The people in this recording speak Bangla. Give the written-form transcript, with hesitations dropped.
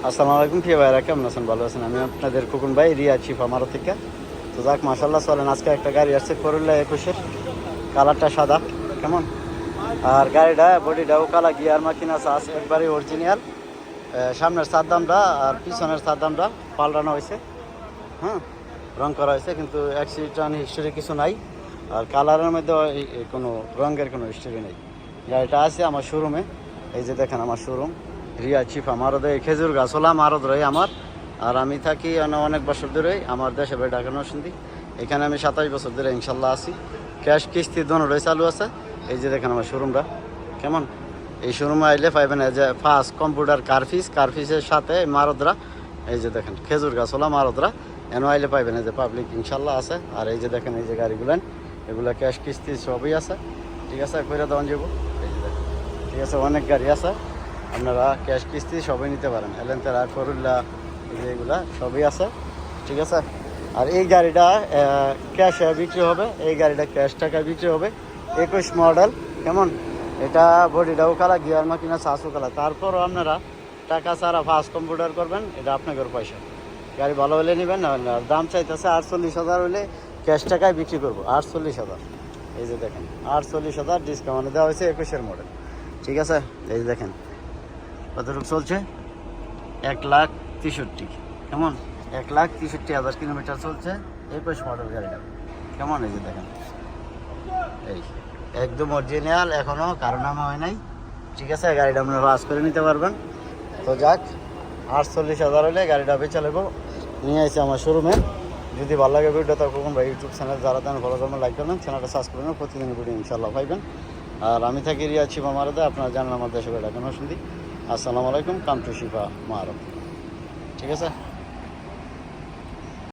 আসসালামু আলাইকুম প্রিয় ভাইরা, কেমন আছেন? ভালো আছেন? আমি আপনাদের খোকন ভাই, রিয়া চিফ আমারও থেকে। তো যাক, মাশাল্লাহ, চলেন। আজকে একটা গাড়ি আসছে করল্লা 21-এর, কালারটা সাদা, কেমন। আর গাড়িটা বডিটাও কালা, গিয়ার মাকিনা আছে একবারে অরিজিনাল। সামনের চারদামটা আর পিছনের চারদামটা পাল্টানো হয়েছে, হ্যাঁ, রং করা হয়েছে, কিন্তু অ্যাক্সিডেন্ট হিস্টোরি কিছু নাই। আর কালারের মধ্যে কোনো রঙের কোনো হিস্টোরি নেই। গাড়িটা আছে আমার শোরুমে, এই যে দেখেন আমার শোরুম রিয়া চিফ আমারও। খেজুর গাছ হলো আমারও ধরে আমার। আর আমি থাকি অনেক বছর ধরেই, আমার দেশে বাড়ি ঢাকা নরসিংদী। এখানে আমি 27 বছর ধরে ইনশাল্লাহ আছি। ক্যাশ কিস্তি দোনোটাই চালু আছে। এই যে দেখেন আমার শোরুমটা, কেমন। এই শোরুমে আইলে পাইবেন এই যে ফার্স্ট কম্পিউটার কারফিসের সাথে মারদরা। এই যে দেখেন খেজুর গাছ হলো মারদরা, এনে আইলে পাইবেন এই যে পাবলিক ইনশাল্লাহ আছে। আর এই যে দেখেন এই যে গাড়িগুলেন, এগুলো ক্যাশ কিস্তি সবই আছে, ঠিক আছে, কইরা দেওয়ান যাবো। এই যে দেখেন, ঠিক আছে, অনেক গাড়ি আছে, আপনারা ক্যাশ কিস্তি সবই নিতে পারেন। এলেন্টার আর করুল্লা এই যে এগুলা সবই আছে, ঠিক আছে। আর এই গাড়িটা ক্যাশে বিক্রি হবে, এই গাড়িটা ক্যাশ টাকায় বিক্রি হবে। 21 মডেল, কেমন। এটা বডিটাও কালা, গিয়ার মাকিনা চাষও কালা। তারপরও আপনারা টাকা ছাড়া ফার্স্ট কম্পিউটার করবেন, এটা আপনাদের পয়সা। গাড়ি ভালো হলে নেবেন, না হলে। আর দাম চাইতেছে 48,000, হলে ক্যাশ টাকায় বিক্রি করবো 48,000। এই যে দেখেন 48,000 ডিসকাউন্ট দেওয়া হয়েছে 21-এর মডেল, ঠিক আছে। এই যে দেখেন কতটুকু চলছে, 1,63,000, কেমন। 1,63,000 কিলোমিটার চলছে 21 মডেল গাড়িটা, কেমন। এই যে দেখেন, এই একদম অরিজিনাল, এখনও কারো নামা হয় নাই, ঠিক আছে। গাড়িটা আপনারা পাস করে নিতে পারবেন। তো যাক, 48,000 হলে গাড়িটা বেচে নেবো। নিয়ে আসছে আমার শোরুমে। যদি ভালো লাগে ভিডিওটা, কখন ভাই ইউটিউব চ্যানেল যারা তেন ফলো করবেন, লাইক করবেন, চ্যানেলটা সাবস্ক্রাইব করবেন, প্রতিদিন ভিডিও ইনশাল্লাহ পাইবেন। আর আমি থাকি রিয়া শিফা মারদে, আপনারা জানেন আমার দেশে বেড়া কেন শুনদি। আসসালামু আলাইকুম, কাম টু শিফা মারদ, ঠিক আছে।